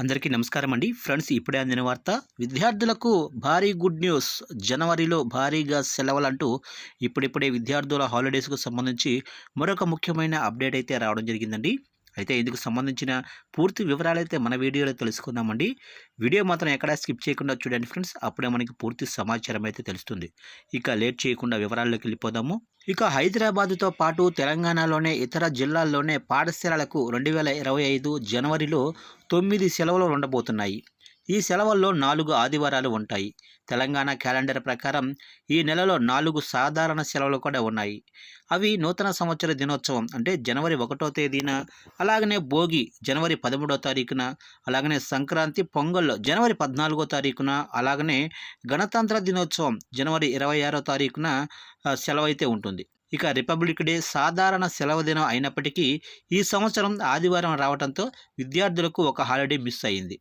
అందరికీ నమస్కారం అండి ఫ్రెండ్స్. ఇప్పుడే అందిన వార్త. విద్యార్థులకు భారీ గుడ్ న్యూస్. జనవరిలో భారీగా సెలవులంటూ ఇప్పుడిప్పుడే విద్యార్థుల హాలిడేస్కు సంబంధించి మరొక ముఖ్యమైన అప్డేట్ అయితే రావడం జరిగిందండి. అయితే ఇందుకు సంబంధించిన పూర్తి వివరాలైతే మన వీడియోలో తెలుసుకుందామండి. వీడియో మాత్రం ఎక్కడా స్కిప్ చేయకుండా చూడండి ఫ్రెండ్స్. అప్పుడే మనకి పూర్తి సమాచారం అయితే తెలుస్తుంది. ఇక లేట్ చేయకుండా వివరాల్లోకి వెళ్ళిపోదాము. ఇక హైదరాబాదుతో పాటు తెలంగాణలోనే ఇతర జిల్లాల్లోనే పాఠశాలలకు 2025 జనవరిలో 9 సెలవులు ఉండబోతున్నాయి. ఈ సెలవుల్లో 4 ఆదివారాలు ఉంటాయి. తెలంగాణ క్యాలెండర్ ప్రకారం ఈ నెలలో 4 సాధారణ సెలవులు కూడా ఉన్నాయి. అవి నూతన సంవత్సర దినోత్సవం అంటే జనవరి 1వ తేదీన, అలాగనే భోగి జనవరి 13వ తారీఖున, అలాగనే సంక్రాంతి పొంగల్ జనవరి 14వ తారీఖున, అలాగనే గణతంత్ర దినోత్సవం జనవరి 26వ తారీఖున సెలవు అయితే ఉంటుంది. ఇక రిపబ్లిక్ డే సాధారణ సెలవు దినం అయినప్పటికీ ఈ సంవత్సరం ఆదివారం రావడంతో విద్యార్థులకు ఒక హాలిడే మిస్ అయింది.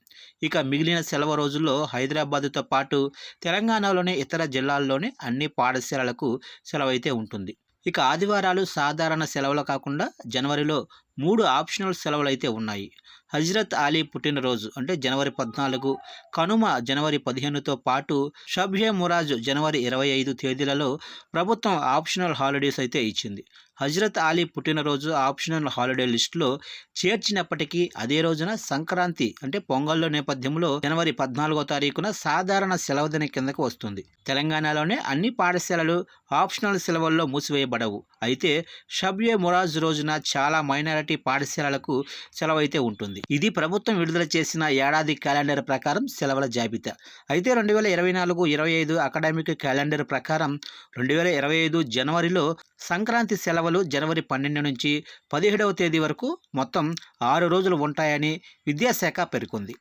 ఇక మిగిలిన సెలవు రోజుల్లో హైదరాబాదుతో పాటు తెలంగాణలోని ఇతర జిల్లాల్లోని అన్ని పాఠశాలలకు సెలవు అయితే ఉంటుంది. ఇక ఆదివారాలు సాధారణ సెలవులు కాకుండా జనవరిలో 3 ఆప్షనల్ సెలవులు అయితే ఉన్నాయి. హజ్రత్ అలీ పుట్టినరోజు అంటే జనవరి 14, కనుమ జనవరి 15తో పాటు షబ్ ఎ మురాజ్ జనవరి 25 తేదీలలో ప్రభుత్వం ఆప్షనల్ హాలిడేస్ అయితే ఇచ్చింది. హజ్రత్ అలీ పుట్టినరోజు ఆప్షనల్ హాలిడే లిస్టులో చేర్చినప్పటికీ అదే రోజున సంక్రాంతి అంటే పొంగల్లో నేపథ్యంలో జనవరి 14వ తారీఖున సాధారణ సెలవు దిన కిందకు వస్తుంది. తెలంగాణలోనే అన్ని పాఠశాలలు ఆప్షనల్ సెలవుల్లో మూసివేయబడవు. అయితే షబ్ ఎ మురాజ్ రోజున చాలా మైనారిటీ పాఠశాలలకు సెలవు అయితే ఉంటుంది. ఇది ప్రభుత్వం విడుదల చేసిన ఏడాది క్యాలెండర్ ప్రకారం సెలవుల జాబితా. అయితే 2024-25 అకాడమిక్ క్యాలెండర్ ప్రకారం 2025 జనవరిలో సంక్రాంతి సెలవులు జనవరి 12 నుంచి 17వ తేదీ వరకు మొత్తం 6 రోజులు ఉంటాయని విద్యాశాఖ పేర్కొంది.